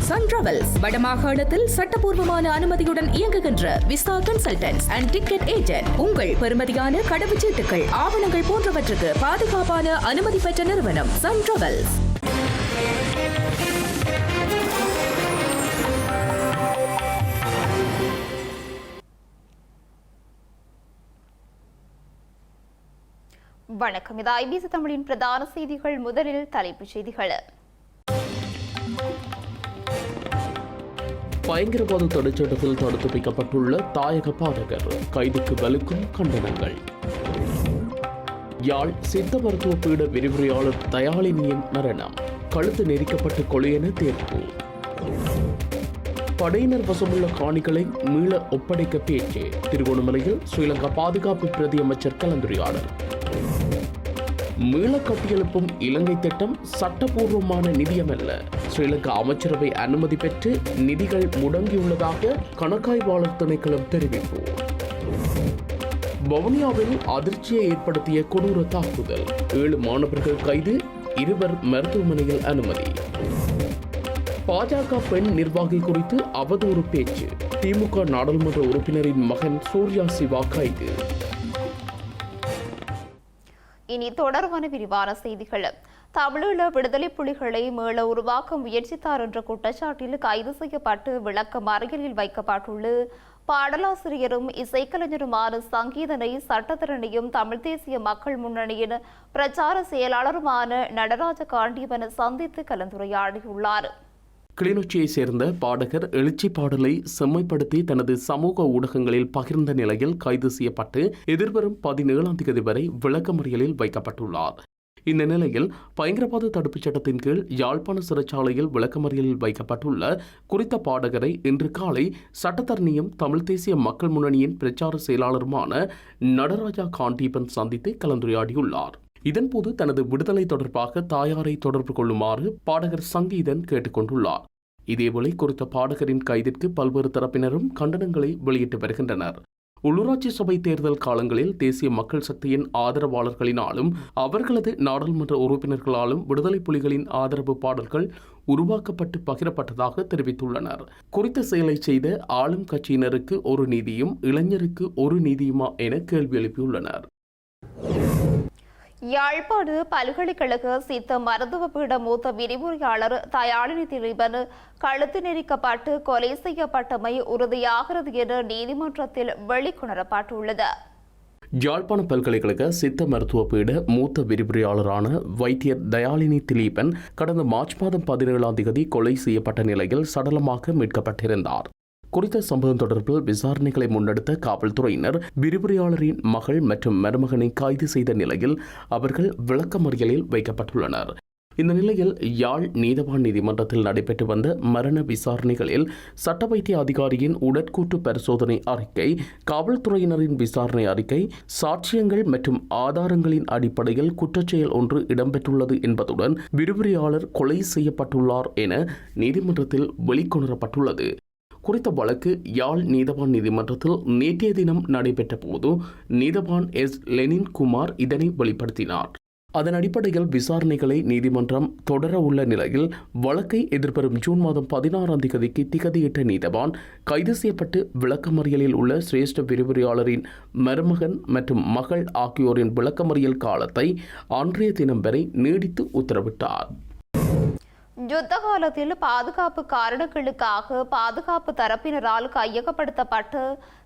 Sun travels வடமாகாணத்தில் சட்டபூர்வமான அனுமதியுடன் இயங்குகின்ற visa consultants and ticket agent. உங்கள் பெறுமதியான கடவுச்சீட்டுகள், ஆவணங்கள் போன்றவற்றுக்கு பாதுகாப்பான அனுமதி பெற்ற நிறுவனம் சன் டிராவல்ஸ். வணக்கம். இது ஐபிசி தமிழின் பிரதான செய்திகள். முதலில் தலைப்புச் செய்திகள். பயங்கரவாத தடைச்சட்டத்தில் தடுத்து வைக்கப்பட்டுள்ள தாயக பாடகர் கைதுக்கு வலுக்கும் கண்டனங்கள். யாழ் சித்த மருத்துவ பீட விரிவுரையாளர் தயாளினியின் மரணம், கழுத்து நெரிக்கப்பட்டு கொலை என தீர்ப்பு. படையினர் வசமுள்ள காணிகளை மீள ஒப்படைக்க பேச்சு. திருகோணமலையில் ஸ்ரீலங்கா பாதுகாப்பு பிரதி அமைச்சர் கலந்துரையாடல். மீள கட்டியெழுப்பும் இலங்கை திட்டம் சட்டபூர்வமான நிதியமல்ல, ஸ்ரீலங்கா அமைச்சரவை அனுமதி பெற்று நிதிகள் முடங்கியுள்ளதாக கணக்காய்வாளர் திணைக்களம் தெரிவிப்பு. வவுனியாவில் அதிர்ச்சியை ஏற்படுத்திய கொடூர தாக்குதல், 7 மாணவர்கள் கைது, 2 மருத்துவமனையில் அனுமதி. பாஜக பெண் நிர்வாகி குறித்து அவதூறு பேச்சு, திமுக நாடாளுமன்ற உறுப்பினரின் மகன் சூர்யா சிவா கைது. இனி தொடர்பான விரிவான செய்திகள். தமிழீழ விடுதலை புலிகளை மீள உருவாக்க முயற்சித்தார் என்ற குற்றச்சாட்டில் கைது செய்யப்பட்டு விளக்க மறியலில் வைக்கப்பட்டுள்ள பாடலாசிரியரும் இசைக்கலைஞருமான சங்கீதனை சட்டத்திறனையும் தமிழ் தேசிய மக்கள் முன்னணியின் பிரச்சார செயலாளருமான நடராஜ காண்டீபன் சந்தித்து கலந்துரையாடியுள்ளார். கிளிநொச்சியை சேர்ந்த பாடகர் எழுச்சி பாடலை செம்மைப்படுத்தி தனது சமூக ஊடகங்களில் பகிர்ந்த நிலையில் கைது செய்யப்பட்டு எதிர்வரும் 17ஆம் தேதி வரை விளக்கமறியலில் வைக்கப்பட்டுள்ளார். இந்த நிலையில் பயங்கரவாத தடுப்புச் சட்டத்தின் கீழ் யாழ்ப்பாண சிறைச்சாலையில் விளக்கமறியலில் வைக்கப்பட்டுள்ள குறித்த பாடகரை இன்று காலை சட்டத்தரணியும் தமிழ் தேசிய மக்கள் முன்னணியின் பிரச்சார செயலாளருமான நடராஜா காண்டீபன் சந்தித்து கலந்துரையாடியுள்ளார். இதன்போது தனது விடுதலை தொடர்பாக தாயாரை தொடர்பு கொள்ளுமாறு பாடகர் சங்கீதன் கேட்டுக் கொண்டுள்ளார். இதேவேளை குறித்த பாடகரின் கைதிற்கு பல்வேறு தரப்பினரும் கண்டனங்களை வெளியிட்டு வருகின்றனர். உள்ளூராட்சி சபை தேர்தல் காலங்களில் தேசிய மக்கள் சக்தியின் ஆதரவாளர்களினாலும் அவர்களது நாடாளுமன்ற உறுப்பினர்களாலும் விடுதலை புலிகளின் ஆதரவு பாடல்கள் உருவாக்கப்பட்டு பகிரப்பட்டதாக தெரிவித்துள்ளனர். குறித்த செயலை செய்த ஆளும் கட்சியினருக்கு ஒரு நீதியும் இளைஞருக்கு ஒரு நீதியுமா என கேள்வி எழுப்பியுள்ளனர். யாழ்ப்பாண பல்கலைக்கழக சித்த மருத்துவ பீட மூத்த விரிவுரையாளர் தயாளினி திலீபன் கழுத்து நெரிக்கப்பட்டு கொலை செய்யப்பட்டமை உறுதியாகிறது என நீதிமன்றத்தில் வெளிக்கொணரப்பட்டுள்ளது. யாழ்ப்பாண பல்கலைக்கழக சித்த மருத்துவ பீட மூத்த விரிவுரையாளரான வைத்தியர் தயாளினி திலீபன் கடந்த மார்ச் மாதம் 17ஆம் தேதி கொலை செய்யப்பட்ட நிலையில் சடலமாக மீட்கப்பட்டிருந்தார். குறித்த சம்பவம் தொடர்பில் விசாரணைகளை முன்னெடுத்த காவல்துறையினர் விரிவுரையாளரின் மகள் மற்றும் மருமகனை கைது செய்த நிலையில் அவர்கள் விளக்கமறியலில் வைக்கப்பட்டுள்ளனர். இந்த நிலையில் யாழ் நீதவான் நீதிமன்றத்தில் நடைபெற்று வந்த மரண விசாரணைகளில் சட்ட வைத்திய அதிகாரியின் உடற்கூற்று பரிசோதனை அறிக்கை, காவல்துறையினரின் விசாரணை அறிக்கை, சாட்சியங்கள் மற்றும் ஆதாரங்களின் அடிப்படையில் குற்றச்செயல் ஒன்று இடம்பெற்றுள்ளது என்பதுடன் விரிவுரையாளர் கொலை செய்யப்பட்டுள்ளார் என நீதிமன்றத்தில் வெளிக்கொணரப்பட்டுள்ளது. குறித்த வழக்கு யாழ் நீதவான் நீதிமன்றத்தில் நேற்றைய தினம் நடைபெற்ற போது நீதவான் எஸ் லெனின் குமார் இதனை வெளிப்படுத்தினார். அதன் அடிப்படையில் விசாரணைகளை நீதிமன்றம் தொடர உள்ள நிலையில் வழக்கை எதிர்வரும் ஜூன் மாதம் 16ஆம் தேதிக்கு திகதியிட்ட நீதவான் கைது செய்யப்பட்டு விளக்கமறியலில் உள்ள சிரேஷ்ட விரிவுரையாளரின் மருமகன் மற்றும் மகள் ஆகியோரின் விளக்கமறியல் காலத்தை அன்றைய தினம் வரை நீடித்து உத்தரவிட்டார். யுத்த காலத்தில் பாதுகாப்பு காரணங்களுக்காக பாதுகாப்பு தரப்பினரால் கையகப்படுத்தப்பட்டு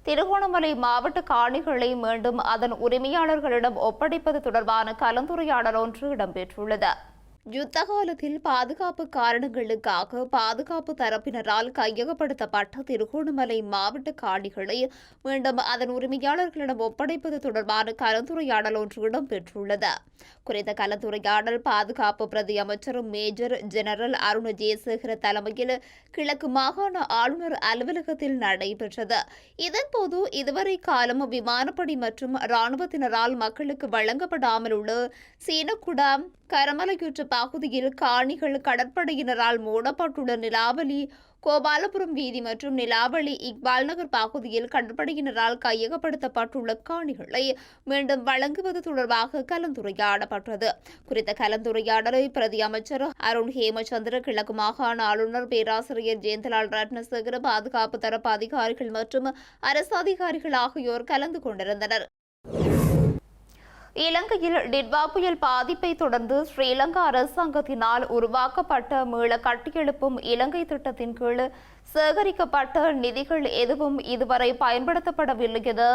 திருகோணமலை மாவட்ட காணிகளை மீண்டும் அதன் உரிமையாளர்களிடம் ஒப்படைப்பது தொடர்பான கலந்துரையாடல் ஒன்று இடம்பெற்றுள்ளது. யுத்த காலத்தில் பாதுகாப்பு காரணங்களுக்காக பாதுகாப்பு தரப்பினரால் கையகப்படுத்தப்பட்ட திருகோணமலை மாவட்ட காணிகளை மீண்டும் அதன் உரிமையாளர்களிடம் ஒப்படைப்பது தொடர்பான கலந்துரையாடல் ஒன்று இடம்பெற்றுள்ளது. குறித்த கலந்துரையாடல் பாதுகாப்பு பிரதி அமைச்சர் மேஜர் ஜெனரல் அருண் ஜெயசேகர தலைமையில் கிழக்கு மாகாண ஆளுநர் அலுவலகத்தில் நடைபெற்றது. இதன்போது இதுவரை காலம் விமானப்படை மற்றும் இராணுவத்தினரால் மக்களுக்கு வழங்கப்படாமல் உள்ள சீனக்குடா, கரமலையூற்று பகுதியில் காணிகள் கடற்படையினரால் மூடப்பட்டுள்ள நிலாவலி கோபாலபுரம் வீதி மற்றும் நிலாவளி இக்பால் நகர் பகுதியில் கடற்படையினரால் கையகப்படுத்தப்பட்டுள்ள காணிகளை மீண்டும் வழங்குவது தொடர்பாக கலந்துரையாடப்பட்டது. குறித்த கலந்துரையாடலை பிரதி அமைச்சர் அருண் ஹேமச்சந்திர, கிழக்கு மாகாண ஆளுநர் பேராசிரியர் ஜெயந்தலால் ரத்னசேகர, பாதுகாப்பு தரப்பு அதிகாரிகள் மற்றும் அரசு அதிகாரிகள் ஆகியோர் கலந்து கொண்டிருந்தனர். இலங்கையில் டிட்வா புயல் பாதிப்பை தொடர்ந்து ஸ்ரீலங்கா அரசாங்கத்தினால் உருவாக்கப்பட்ட மீள கட்டியெழுப்பும் இலங்கை திட்டத்தின் கீழ் சேகரிக்கப்பட்ட நிதிகள் எதுவும் இதுவரை பயன்படுத்தப்படவில்லை என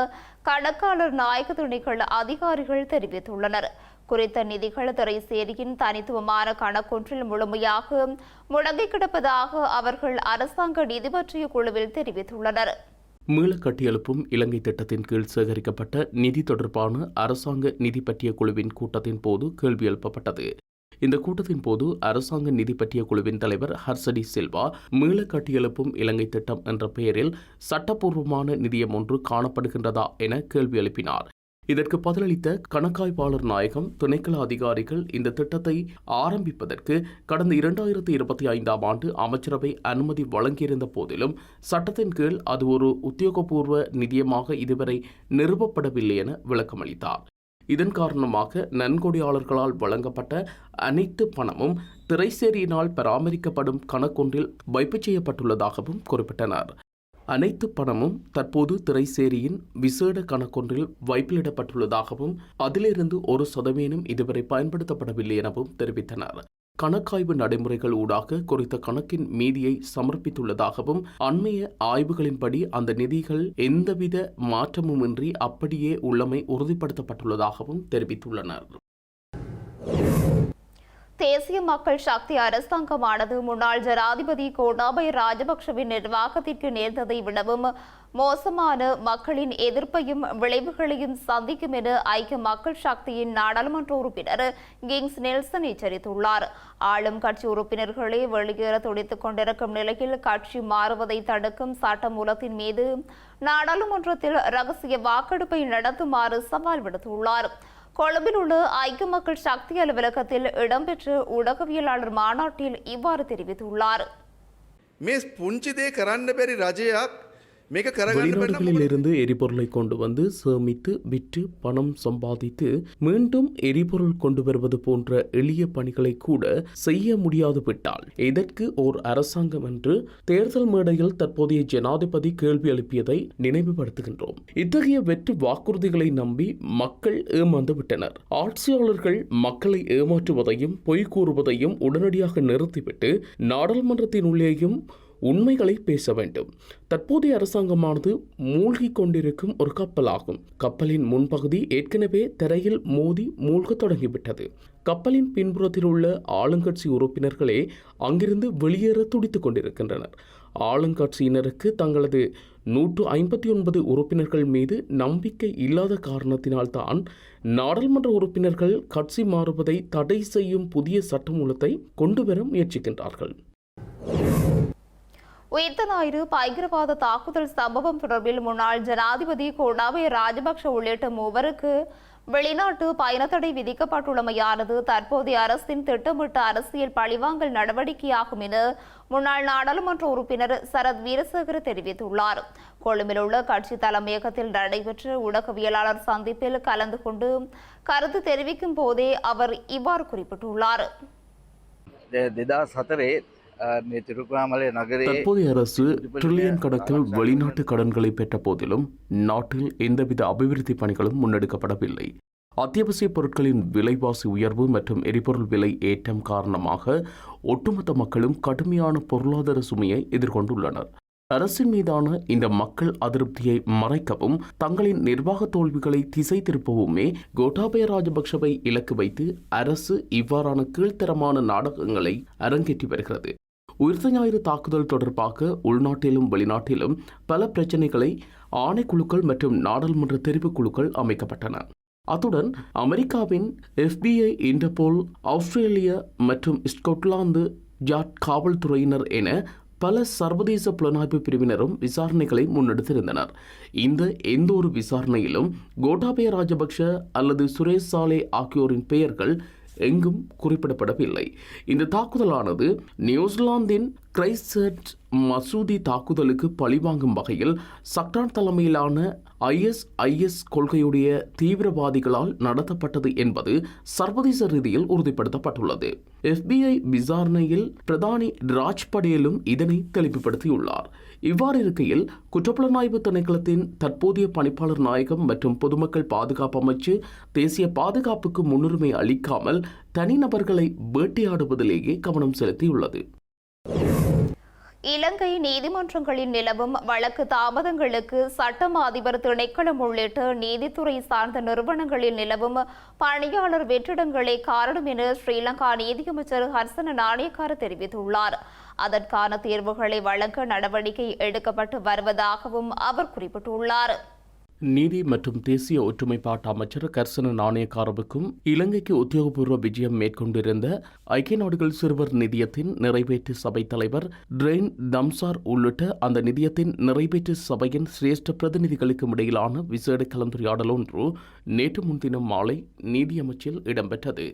கணக்காளர் நாயக திணைக்கள அதிகாரிகள் தெரிவித்துள்ளனர். குறித்த நிதிகள் திரைசேரியின் தனித்துவமான கணக்கொன்றில் முழுமையாக முடங்கி கிடப்பதாக அவர்கள் அரசாங்க நிதி பற்றிய குழுவில் தெரிவித்துள்ளனர். மீள கட்டியெழுப்பும் இலங்கை திட்டத்தின் கீழ் சேகரிக்கப்பட்ட நிதி தொடர்பான அரசாங்க நிதி பற்றிய குழுவின் கூட்டத்தின் போது கேள்வி எழுப்பப்பட்டது. இந்த கூட்டத்தின் போது அரசாங்க நிதி பற்றிய குழுவின் தலைவர் ஹர்சடி சில்வா மீள கட்டியெழுப்பும் இலங்கை திட்டம் என்ற பெயரில் சட்டப்பூர்வமான நிதியம் ஒன்று காணப்படுகின்றதா என கேள்வி எழுப்பினார். இதற்கு பதிலளித்த கணக்காய்வாளர் நாயகம் திணைக்கள அதிகாரிகள் இந்த திட்டத்தை ஆரம்பிப்பதற்கு கடந்த 2025ஆம் ஆண்டு அமைச்சரவை அனுமதி வழங்கியிருந்த போதிலும் சட்டத்தின் கீழ் அது ஒரு உத்தியோகபூர்வ நிதியமாக இதுவரை நிறுவப்படவில்லை என விளக்கமளித்தார். இதன் காரணமாக நன்கொடையாளர்களால் வழங்கப்பட்ட அனைத்து பணமும் திரைசேரியினால் பராமரிக்கப்படும் கணக்கொன்றில் வைப்பு செய்யப்பட்டுள்ளதாகவும் குறிப்பிட்டனர். அனைத்து பணமும் தற்போது திரைசேரியின் விசேட கணக்கொன்றில் வைப்பிலிடப்பட்டுள்ளதாகவும் அதிலிருந்து 1% இதுவரை பயன்படுத்தப்படவில்லை எனவும் தெரிவித்தனர். கணக்காய்வு நடைமுறைகள் ஊடாக குறித்த கணக்கின் மீதியை சமர்ப்பித்துள்ளதாகவும் அண்மைய ஆய்வுகளின்படி அந்த நிதிகள் எந்தவித மாற்றமுமின்றி அப்படியே உள்ளமை உறுதிப்படுத்தப்பட்டுள்ளதாகவும் தெரிவித்துள்ளனர். தேசிய மக்கள் சக்தி அரசாங்கமானது முன்னாள் ஜனாதிபதி கோட்டாபய ராஜபக்ஷவின் நிர்வாகத்திற்கு நேர்ந்ததை விடவும் மோசமான மக்களின் எதிர்ப்பையும் விளைவுகளையும் சந்திக்கும் என ஐக்கிய மக்கள் சக்தியின் நாடாளுமன்ற உறுப்பினர் கிங்ஸ் நெல்சன் எச்சரித்துள்ளார். ஆளும் கட்சி உறுப்பினர்களே வெளியேற துடித்துக் கொண்டிருக்கும் நிலையில் கட்சி மாறுவதை தடுக்கும் சட்டமூலத்தின் மீது நாடாளுமன்றத்தில் ரகசிய வாக்கெடுப்பை நடத்துமாறு சவால் விடுத்துள்ளார். கொழும்பில் உள்ள ஐக்கிய மக்கள் சக்தி அலுவலகத்தில் இடம்பெற்ற ஊடகவியலாளர் மாநாட்டில் இவ்வாறு தெரிவித்துள்ளார். வெளிநாடுகளில் இருந்து எரிபொருளை கொண்டு வந்து சேமித்து விற்று பணம் சம்பாதித்து மீண்டும் எரிபொருள் கொண்டு வருவது போன்ற எளிய பணிகளை கூட செய்ய முடியாது விட்டால் இதற்கு ஓர் அரசாங்கம் என்று தேர்தல் மேடையில் தற்போதைய ஜனாதிபதி கேள்வி எழுப்பியதை நினைவுபடுத்துகின்றோம். இத்தகைய வெற்று வாக்குறுதிகளை நம்பி மக்கள் ஏமாந்து விட்டனர். ஆட்சியாளர்கள் மக்களை ஏமாற்றுவதையும் பொய் கூறுவதையும் உடனடியாக நிறுத்திவிட்டு நாடாளுமன்றத்தின் உள்ளேயும் உண்மைகளை பேச வேண்டும். தற்போதைய அரசாங்கமானது மூழ்கி கொண்டிருக்கும் ஒரு கப்பலாகும். கப்பலின் முன்பகுதி ஏற்கனவே தரையில் மோதி மூழ்க தொடங்கிவிட்டது. கப்பலின் பின்புறத்தில் உள்ள ஆளுங்கட்சி உறுப்பினர்களே அங்கிருந்து வெளியேற துடித்துக் கொண்டிருக்கின்றனர். ஆளுங்கட்சியினருக்கு தங்களது 159 உறுப்பினர்கள் மீது நம்பிக்கை இல்லாத காரணத்தினால்தான் நாடாளுமன்ற உறுப்பினர்கள் கட்சி மாறுவதை தடை செய்யும் புதிய சட்டமூலத்தை கொண்டுவர முயற்சிக்கின்றார்கள். உயிர்த்த ஞாயிறு பயங்கரவாத தாக்குதல் சம்பவம் தொடர்பில் முன்னாள் ஜனாதிபதி கோட்டாபய ராஜபக்ஷ உள்ளிட்ட மூவருக்கு வெளிநாட்டு பயணத்தடை விதிக்கப்பட்டுள்ளமையானது தற்போதைய அரசின் திட்டமிட்ட அரசியல் பழிவாங்கல் நடவடிக்கையாகும் என முன்னாள் நாடாளுமன்ற உறுப்பினர் சரத் வீரசேகர தெரிவித்துள்ளார். கொழும்பில் உள்ள கட்சி தலைமையகத்தில் நடைபெற்ற ஊடகவியலாளர் சந்திப்பில் கலந்து கொண்டு கருத்து தெரிவிக்கும் போதே அவர் இவ்வாறு குறிப்பிட்டுள்ளார். தற்போதைய அரசு டிரில்லியன் கணக்கில் வெளிநாட்டு கடன்களை பெற்ற போதிலும் நாட்டில் எந்தவித அபிவிருத்தி பணிகளும் முன்னெடுக்கப்படவில்லை. அத்தியாவசிய பொருட்களின் விலைவாசி உயர்வு மற்றும் எரிபொருள் விலை ஏற்றம் காரணமாக ஒட்டுமொத்த மக்களும் கடுமையான பொருளாதார சுமையை எதிர்கொண்டுள்ளனர். அரசின் மீதான இந்த மக்கள் அதிருப்தியை மறைக்கவும் தங்களின் நிர்வாக தோல்விகளை திசை திருப்பவுமே கோட்டாபய ராஜபக்ஷவை இலக்கு வைத்து அரசு இவ்வாறான கீழ்த்தரமான நாடகங்களை அரங்கேற்றி வருகிறது. உயிர்த்த ஞாயிறு தாக்குதல் தொடர்பாக உள்நாட்டிலும் வெளிநாட்டிலும் பல பிரச்சினைகளை ஆணைக்குழுக்கள் மற்றும் நாடாளுமன்ற தெரிவுக்குழுக்கள் அமைக்கப்பட்டன. அத்துடன் அமெரிக்காவின் FBI, இன்டர்போல், ஆஸ்திரேலியா மற்றும் ஸ்கொட்லாந்து யார்ட் காவல்துறையினர் என பல சர்வதேச புலனாய்வு பிரிவினரும் விசாரணைகளை முன்னெடுத்திருந்தனர். இந்த எந்த ஒரு விசாரணையிலும் கோட்டாபய ராஜபக்ஷ அல்லது சுரேஷ் சாலே ஆகியோரின் பெயர்கள் எங்கும் குறிப்பிடப்படவில்லை. இந்த தாக்குதலானது நியூசிலாந்தின் கிரைஸ்ட்சர்ச் மசூதி தாக்குதலுக்கு பழிவாங்கும் வகையில் சக்ரான் தலைமையிலான ISIS கொள்கையுடைய தீவிரவாதிகளால் நடத்தப்பட்டது என்பது சர்வதேச ரீதியில் உறுதிப்படுத்தப்பட்டுள்ளது. FBI விசாரணையில் பிரதானி ராஜ் படேலும் இதனை தெளிவுபடுத்தியுள்ளார். இவ்வாறு இருக்கையில் குற்றப்புலனாய்வு திணைக்களத்தின் தற்போதைய பணிப்பாளர் நாயகம் மற்றும் பொதுமக்கள் பாதுகாப்பு அமைச்சு தேசிய பாதுகாப்புக்கு முன்னுரிமை அளிக்காமல் தனிநபர்களை வேட்டையாடுவதிலேயே கவனம் செலுத்தியுள்ளது. இலங்கை நீதிமன்றங்களில் நிலவும் வழக்கு தாமதங்களுக்கு சட்டம் அதிபர் திணைக்களம் உள்ளிட்ட நீதித்துறை சார்ந்த நிறுவனங்களில் நிலவும் பணியாளர் வெற்றிடங்களே காரணம் என ஸ்ரீலங்கா நீதியமைச்சர் ஹர்சன நாணயக்கார தெரிவித்துள்ளார். அதற்கான தீர்வுகளை வழங்க நடவடிக்கை எடுக்கப்பட்டு வருவதாகவும் அவர் குறிப்பிட்டுள்ளார். நீதி மற்றும் தேசிய ஒற்றுமைப்பாட்டு அமைச்சர் கர்சன நாணயக்காரவுக்கும் இலங்கைக்கு உத்தியோகபூர்வ விஜயம் மேற்கொண்டிருந்த ஐக்கிய நாடுகள் சிறுவர் நிதியத்தின் நிறைவேற்று சபை தலைவர் ட்ரெயின் தம்சார் உள்ளிட்ட அந்த நிதியத்தின் நிறைவேற்று சபையின் சிரேஷ்ட பிரதிநிதிகளுக்கும் இடையிலான விசேட கலந்துரையாடல் ஒன்று நேற்று முன்தினம் மாலை நீதியமைச்சில் இடம்பெற்றது.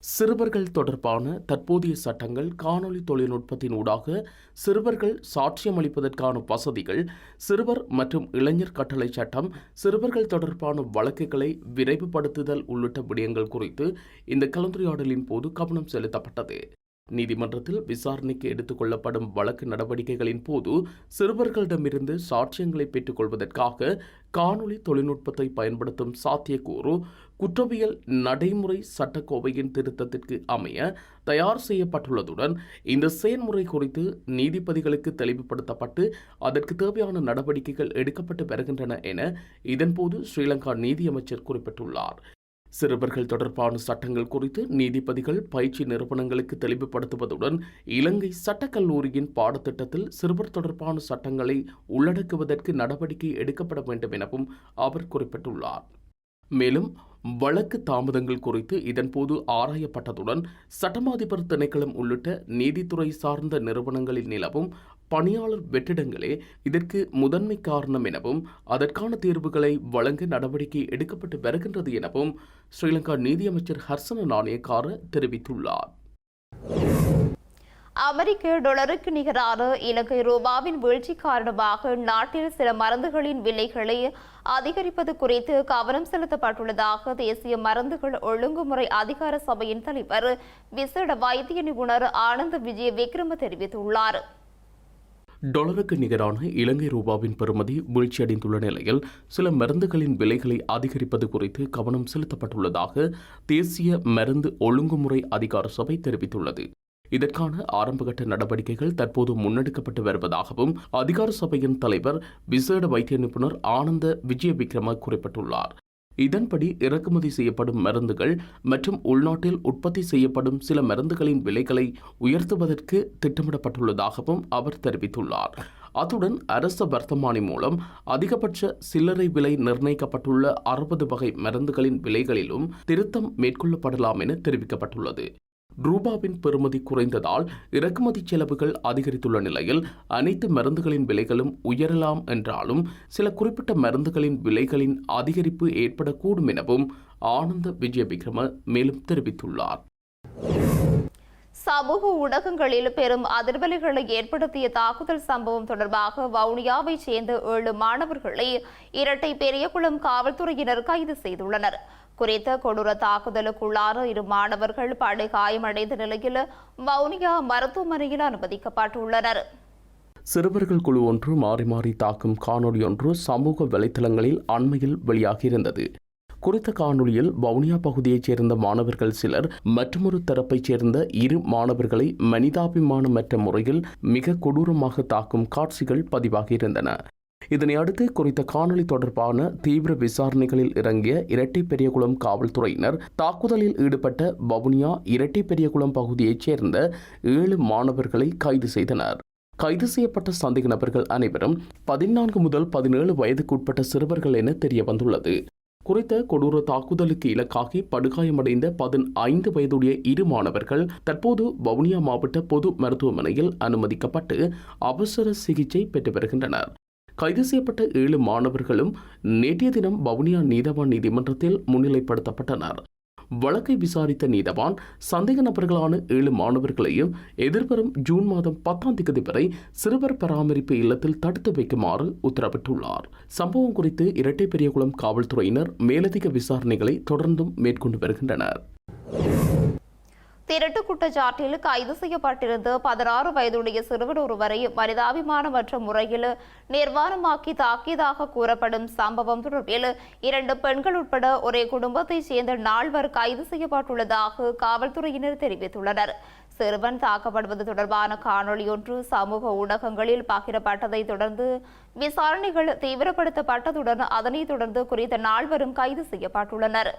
சிறுவர்கள் தொடர்பான தற்போதைய சட்டங்கள், காணொலி தொழில்நுட்பத்தின் ஊடாக சிறுவர்கள் சாட்சியம் அளிப்பதற்கான வசதிகள், சிறுவர் மற்றும் இளைஞர் கட்டளை சட்டம், சிறுவர்கள் தொடர்பான வழக்குகளை விரைவுபடுத்துதல் உள்ளிட்ட விடயங்கள் குறித்து இந்த கலந்துரையாடலின் போது கவனம் செலுத்தப்பட்டது. நீதிமன்றத்தில் விசாரணைக்கு எடுத்துக் கொள்ளப்படும் வழக்கு நடவடிக்கைகளின் போது சிறுவர்களிடமிருந்து சாட்சியங்களை பெற்றுக் கொள்வதற்காக காணொலி தொழில்நுட்பத்தை பயன்படுத்தும் சாத்தியக்கூறு குற்றவியல் நடைமுறை சட்டக்கோவையின் திருத்தத்திற்கு அமைய தயார் செய்யப்பட்டுள்ளதுடன் இந்த செயல்முறை குறித்து நீதிபதிகளுக்கு தெளிவுபடுத்தப்பட்டு அதற்கு தேவையான நடவடிக்கைகள் எடுக்கப்பட்டு வருகின்றன என இதன்போது ஸ்ரீலங்கா நீதியமைச்சர் குறிப்பிட்டுள்ளார். சிறுவர்கள் தொடர்பான சட்டங்கள் குறித்து நீதிபதிகள் பயிற்சி நிறுவனங்களுக்கு தெளிவுபடுத்துவதுடன் இலங்கை சட்டக்கல்லூரியின் பாடத்திட்டத்தில் சிறுவர் தொடர்பான சட்டங்களை உள்ளடக்குவதற்கு நடவடிக்கை எடுக்கப்பட வேண்டும் எனவும் அவர் குறிப்பிட்டுள்ளார். மேலும் வழக்கு தாமதங்கள் குறித்து இதன்போது ஆராயப்பட்டதுடன் சட்டமாதிபர் திணைக்களம் உள்ளிட்ட நீதித்துறை சார்ந்த நிறுவனங்களில் நிலவும் பணியாளர் வெற்றிடங்களே இதற்கு முதன்மை காரணம் எனவும் அதற்கான தீர்வுகளை வழங்க நடவடிக்கை எடுக்கப்பட்டு வருகின்றது எனவும் ஸ்ரீலங்கா நீதியமைச்சர் ஹர்சன நாணயக்கார தெரிவித்துள்ளார். அமெரிக்க டாலருக்கு நிகரான இலங்கை ரூபாவின் வீழ்ச்சி காரணமாக நாட்டில் சில மருந்துகளின் விலைகளை அதிகரிப்பது குறித்து கவனம் செலுத்தப்பட்டுள்ளதாக தேசிய மருந்துகள் ஒழுங்குமுறை அதிகார சபையின் தலைவர் விசேட வைத்திய நிபுணர் ஆனந்த விஜய விக்ரம தெரிவித்துள்ளார். டாலருக்கு நிகரான இலங்கை ரூபாவின் பெறுமதி வீழ்ச்சியடைந்துள்ள நிலையில் சில மருந்துகளின் விலைகளை அதிகரிப்பது குறித்து கவனம் செலுத்தப்பட்டுள்ளதாக தேசிய மருந்து ஒழுங்குமுறை அதிகார சபை தெரிவித்துள்ளது. இதற்கான ஆரம்பகட்ட நடவடிக்கைகள் தற்போது முன்னெடுக்கப்பட்டு வருவதாகவும் அதிகார சபையின் தலைவர் விசேட வைத்திய நிபுணர் ஆனந்த விஜய விக்ரம குறிப்பிட்டுள்ளார். இதன்படி இறக்குமதி செய்யப்படும் மருந்துகள் மற்றும் உள்நாட்டில் உற்பத்தி செய்யப்படும் சில மருந்துகளின் விலைகளை உயர்த்துவதற்கு திட்டமிடப்பட்டுள்ளதாகவும் அவர் தெரிவித்துள்ளார். அத்துடன் அரச வர்த்தமானி மூலம் அதிகபட்ச சில்லறை விலை நிர்ணயிக்கப்பட்டுள்ள 60 வகை மருந்துகளின் விலைகளிலும் திருத்தம் மேற்கொள்ளப்படலாம் என தெரிவிக்கப்பட்டுள்ளது. ரூபாவின் பெறுமதி குறைந்ததால் இறக்குமதி செலவுகள் அதிகரித்துள்ள நிலையில் அனைத்து மருந்துகளின் விலைகளும் உயரலாம் என்றாலும் சில குறிப்பிட்ட மருந்துகளின் விலைகளின் அதிகரிப்பு ஏற்படக்கூடும் எனவும் ஆனந்த விஜய விக்ரம மேலும் தெரிவித்துள்ளார். சமூக ஊடகங்களில் பெரும் அதிர்வலைகளை ஏற்படுத்திய தாக்குதல் சம்பவம் தொடர்பாக வவுனியாவைச் சேர்ந்த 7 மாணவர்களை இரட்டை பெரியகுளம் காவல்துறையினர் கைது செய்துள்ளனர். குறித்த கொடூர தாக்குதலுக்குள்ளான 2 மாணவர்கள் படுகாயமடைந்த நிலையில் வவுனியா மருத்துவமனையில் அனுமதிக்கப்பட்டுள்ளனர். சிறுவர்கள் குழு ஒன்று மாறி மாறி தாக்கும் காணொலி ஒன்று சமூக வலைதளங்களில் அண்மையில் வெளியாகியிருந்தது. குறித்த காணொலியில் வவுனியா பகுதியைச் சேர்ந்த மாணவர்கள் சிலர் மற்றொரு தரப்பைச் சேர்ந்த 2 மாணவர்களை மனிதாபிமானமற்ற முறையில் மிக கொடூரமாக தாக்கும் காட்சிகள் பதிவாகியிருந்தன. இதனை அடுத்து குறித்த காணொலி தொடர்பான தீவிர விசாரணைகளில் இறங்கிய இரட்டை பெரியகுளம் காவல்துறையினர் தாக்குதலில் ஈடுபட்ட வவுனியா இரட்டை பெரியகுளம் பகுதியைச் சேர்ந்த 7 மாணவர்களை கைது செய்தனர். கைது செய்யப்பட்ட சந்தேக நபர்கள் அனைவரும் 14 முதல் 17 வயதுக்குட்பட்ட சிறுவர்கள் என தெரிய வந்துள்ளது. குறித்த கொடூர தாக்குதலுக்கு இலக்காகி படுகாயமடைந்த 15 வயதுடைய 2 மாணவர்கள் தற்போது வவுனியா மாவட்ட பொது மருத்துவமனையில் அனுமதிக்கப்பட்டு அவசர சிகிச்சை பெற்று வருகின்றனர். கைது செய்யப்பட்ட 7 மாணவர்களும் நேற்றைய தினம் வவுனியா நீதவான் நீதிமன்றத்தில் முன்னிலைப்படுத்தப்பட்டனர். வழக்கை விசாரித்த நீதவான் சந்தேக நபர்களான 7 மாணவர்களையும் எதிர்வரும் ஜூன் மாதம் 10ஆம் தேதி வரை சிறுவர் பராமரிப்பு இல்லத்தில் தடுத்து வைக்குமாறு உத்தரவிட்டுள்ளார். சம்பவம் குறித்து இரட்டை பெரியகுளம் காவல்துறையினர் மேலதிக விசாரணைகளை தொடர்ந்தும் மேற்கொண்டு வருகின்றனர். திருட்டு குற்றச்சாட்டில் கைது செய்யப்பட்டிருந்த 16 வயதுடைய சிறுவன் ஒருவரை மனிதாபிமானமற்ற முறையில் நிர்வாணமாக்கி தாக்கியதாக கூறப்படும் சம்பவம் தொடர்பில் 2 பெண்கள் உட்பட ஒரே குடும்பத்தைச் சேர்ந்த 4 கைது செய்யப்பட்டுள்ளதாக காவல்துறையினர் தெரிவித்துள்ளனர். சிறுவன் தாக்கப்படுவது தொடர்பான காணொலி ஒன்று சமூக ஊடகங்களில் பகிரப்பட்டதை தொடர்ந்து விசாரணைகள் தீவிரப்படுத்தப்பட்டதுடன் அதனைத் தொடர்ந்து குறித்த 4 கைது செய்யப்பட்டுள்ளனர்.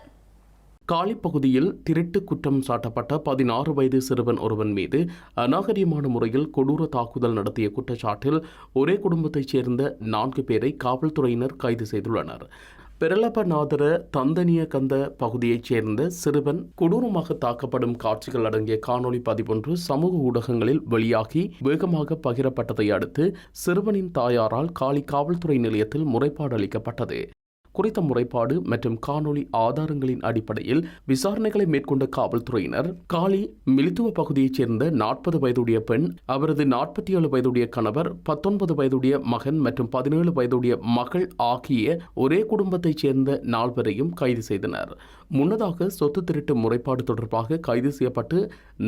காலி பகுதியில் திருட்டு குற்றம் சாட்டப்பட்ட 16 வயது சிறுவன் ஒருவன் மீது அநாகரிகமான முறையில் கொடூர தாக்குதல் நடத்திய குற்றச்சாட்டில் ஒரே குடும்பத்தைச் சேர்ந்த 4 பேரை காவல்துறையினர் கைது செய்துள்ளனர். பெரலபநாதர தந்தனிய கந்த பகுதியைச் சேர்ந்த சிறுவன் கொடூரமாக தாக்கப்படும் காட்சிகள் அடங்கிய காணொலி பதிவொன்று சமூக ஊடகங்களில் வெளியாகி வேகமாக பகிரப்பட்டதை அடுத்து சிறுவனின் தாயாரால் காலி காவல்துறை நிலையத்தில் முறைப்பாடு அளிக்கப்பட்டது. குறித்த முறைப்பாடு மற்றும் காணொலி ஆதாரங்களின் அடிப்படையில் விசாரணைகளை மேற்கொண்ட காவல்துறையினர் காலி மிலித்துவ பகுதியைச் சேர்ந்த 40 வயதுடைய பெண், அவரது 47 வயதுடைய கணவர், 19 வயதுடைய மகன் மற்றும் 17 வயதுடைய மகள் ஆகிய ஒரே குடும்பத்தைச் சேர்ந்த 4 கைது செய்தனர். முன்னதாக சொத்து திருட்டு முறைப்பாடு தொடர்பாக கைது செய்யப்பட்டு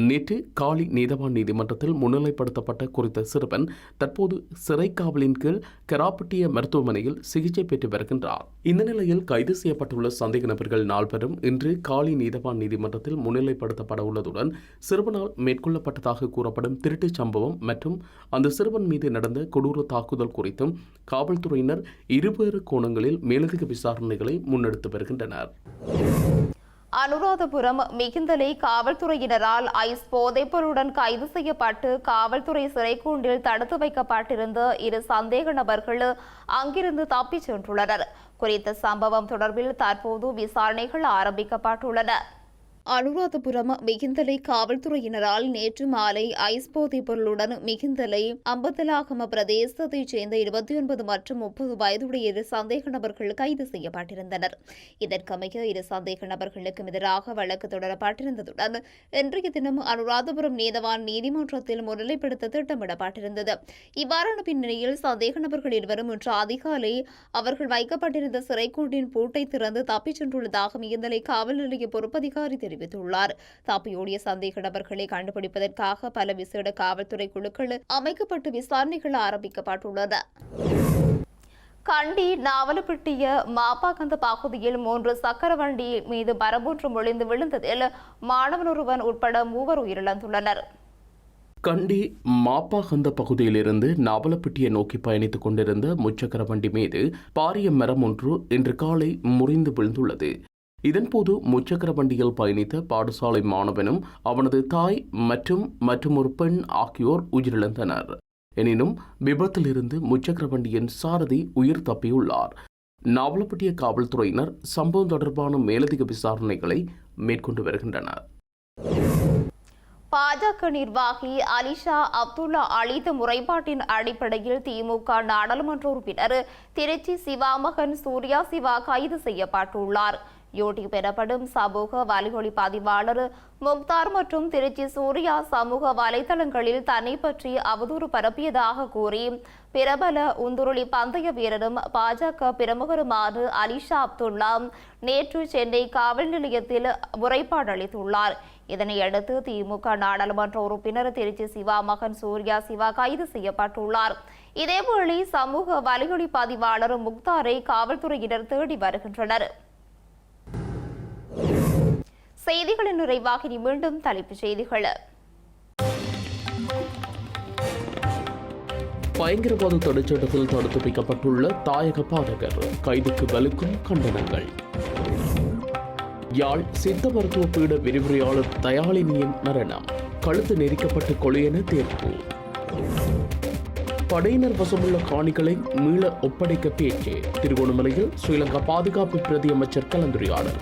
நேற்று காலி நீதவான் நீதிமன்றத்தில் முன்னிலைப்படுத்தப்பட்ட குறித்த சிறுவன் தற்போது சிறைக்காவலின் கீழ் கராப்பட்டிய மருத்துவமனையில் சிகிச்சை பெற்று வருகின்றார். இந்த நிலையில் கைது செய்யப்பட்டுள்ள சந்தேக நபர்கள் 4 இன்று காலி நீதவான் நீதிமன்றத்தில் முன்னிலைப்படுத்தப்பட உள்ளதுடன் சிறுவனால் மேற்கொள்ளப்பட்டதாக கூறப்படும் திருட்டுச் சம்பவம் மற்றும் அந்த சிறுவன் மீது நடந்த கொடூர தாக்குதல் குறித்தும் காவல்துறையினர் இருவேறு கோணங்களில் மேலதிக விசாரணைகளை முன்னெடுத்து வருகின்றனர். அனுராதபுரம் மிகிந்தலை காவல்துறையினரால் ஐஸ் போதைப்பொருளுடன் கைது செய்யப்பட்டு காவல்துறை சிறைக்கூண்டில் தடுத்து வைக்கப்பட்டிருந்த 2 சந்தேக நபர்கள் அங்கிருந்து தப்பிச் சென்றுள்ளனர். குறித்த சம்பவம் தொடர்பில் தற்போது விசாரணைகள் ஆரம்பிக்கப்பட்டுள்ளன. அனுராதபுரம் மிகிந்தலை காவல்துறையினரால் நேற்று மாலை ஐஸ் போதைப் பொருளுடன் மிகிந்தலை அம்பத்தலாகம பிரதேசத்தைச் சேர்ந்த 29 மற்றும் 30 வயதுடைய 2 சந்தேக நபர்கள் கைது செய்யப்பட்டிருந்தனர். இதற்கமைய 2 சந்தேக நபர்களுக்கும் எதிராக வழக்கு தொடரப்பட்டிருந்ததுடன் இன்றைய தினம் அனுராதபுரம் நீதவான் நீதிமன்றத்தில் முன்னிலைப்படுத்த திட்டமிடப்பட்டிருந்தது. இவ்வாறான பின்னணியில் சந்தேக நபர்கள் இருவரும் இன்று அதிகாலை அவர்கள் வைக்கப்பட்டிருந்த சிறைக்கூண்டின் பூட்டை திறந்து தப்பிச் சென்றுள்ளதாக மிகிந்தலை காவல் நிலைய பொறுப்பதிகாரி தெரிவித்துள்ளார். தப்பியோடிய சந்தேக நபர்களை கண்டுபிடிப்பதற்காக பல விசேட காவல்துறை குழுக்கள் அமைக்கப்பட்டு விசாரணைகள் ஆரம்பிக்கப்பட்டுள்ளன. கண்டி நாவலப்பிட்டிய மாப்பாக்கந்த பகுதியில் 3 சக்கர வண்டி மீது மரபொன்று முழிந்து விழுந்ததில் மாணவன் ஒருவன் உட்பட 3 உயிரிழந்துள்ளனர். கண்டி மாப்பாகந்த பகுதியிலிருந்து நாவலப்பிட்டியை நோக்கி பயணித்துக் கொண்டிருந்த முச்சக்கர வண்டி மீது பாரிய மரம் ஒன்று இன்று காலை முறிந்து விழுந்துள்ளது. இதன்போது முச்சக்கர வண்டியில் பயணித்த பாடசாலை மாணவனும் அவனது தாய் மற்றும் ஒரு பெண் ஆகியோர் உயிரிழந்தனர். எனினும் விபத்திலிருந்து முச்சக்கர வண்டியின் சாரதி உயிர் தப்பியுள்ளார். நாவலப்பிட்டிய காவல்துறையினர் சம்பவம் தொடர்பான மேலதிக விசாரணைகளை மேற்கொண்டு வருகின்றனர். பாஜக நிர்வாகி அலிஷா அப்துல்லா அளித்த முறைப்பாட்டின் அடிப்படையில் திமுக நாடாளுமன்ற உறுப்பினர் திருச்சி சிவா மகன் சூர்யா சிவா கைது செய்யப்பட்டுள்ளார். யூடியூப் எனப்படும் சமூக வலையொலி பதிவாளர் முக்தார் மற்றும் திருச்சி சூர்யா சமூக வலைதளங்களில் தன்னை பற்றி அவதூறு பரப்பியதாக கூறி பிரபல உந்துருளி பந்தய வீரரும் பாஜக பிரமுகருமான அலிஷா அப்துல்லா நேற்று சென்னை காவல் நிலையத்தில் முறைப்பாடு அளித்துள்ளார். இதனையடுத்து திமுக நாடாளுமன்ற உறுப்பினர் திருச்சி சிவா மகன் சூர்யா சிவா கைது செய்யப்பட்டுள்ளார். இதேவேளை சமூக வலையொலி பதிவாளர் முக்தாரை காவல்துறையினர் தேடி வருகின்றனர். செய்திகளின் நிறைவாக மீண்டும் தலைப்புச் செய்திகள். பயங்கரவாத தடுச்சட்டத்தில் தடுத்து வைக்கப்பட்டுள்ள தாயக பாதகர் கைதுக்கு வலுக்கும் கண்டனங்கள். யாழ் சித்த மருத்துவ பீட விரிவுரையாளர் தயாளினியின் மரணம், கழுத்து நெரிக்கப்பட்டு கொலை என தீர்ப்பு. படையினர் வசமுள்ள காணிகளை மீள ஒப்படைக்க பேச்சு. திருகோணமலையில் ஸ்ரீலங்கா பாதுகாப்பு பிரதி அமைச்சர் கலந்துரையாடல்.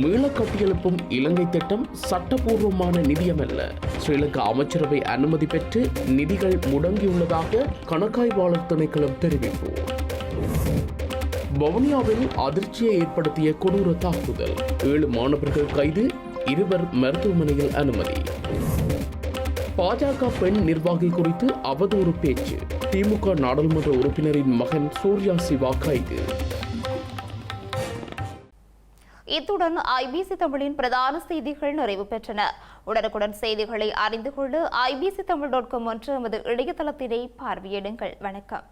மீள கட்டியெழுப்பும் இலங்கை திட்டம் சட்டபூர்வமான நிதியமல்ல. ஸ்ரீலங்கா அமைச்சரவை அனுமதி பெற்று நிதிகள் முடங்கியுள்ளதாக கணக்காய்வாளர் திணைக்களம் தெரிவிப்பு. வவுனியாவில் அதிர்ச்சியை ஏற்படுத்திய கொடூர தாக்குதல், 7 மாணவர்கள் கைது, 2 மருத்துவமனையில் அனுமதி. பாஜக பெண் நிர்வாகி குறித்து அவதூறு பேச்சு, திமுக நாடாளுமன்ற உறுப்பினரின் மகன் சூர்யா சிவா கைது. இத்துடன் ஐபிசி தமிழின் பிரதான செய்திகள் நிறைவு பெற்றன. உடனுக்குடன் செய்திகளை அறிந்து கொள்ள IBCTamil.com என்ற எமது இணையதளத்தினை பார்வையிடுங்கள். வணக்கம்.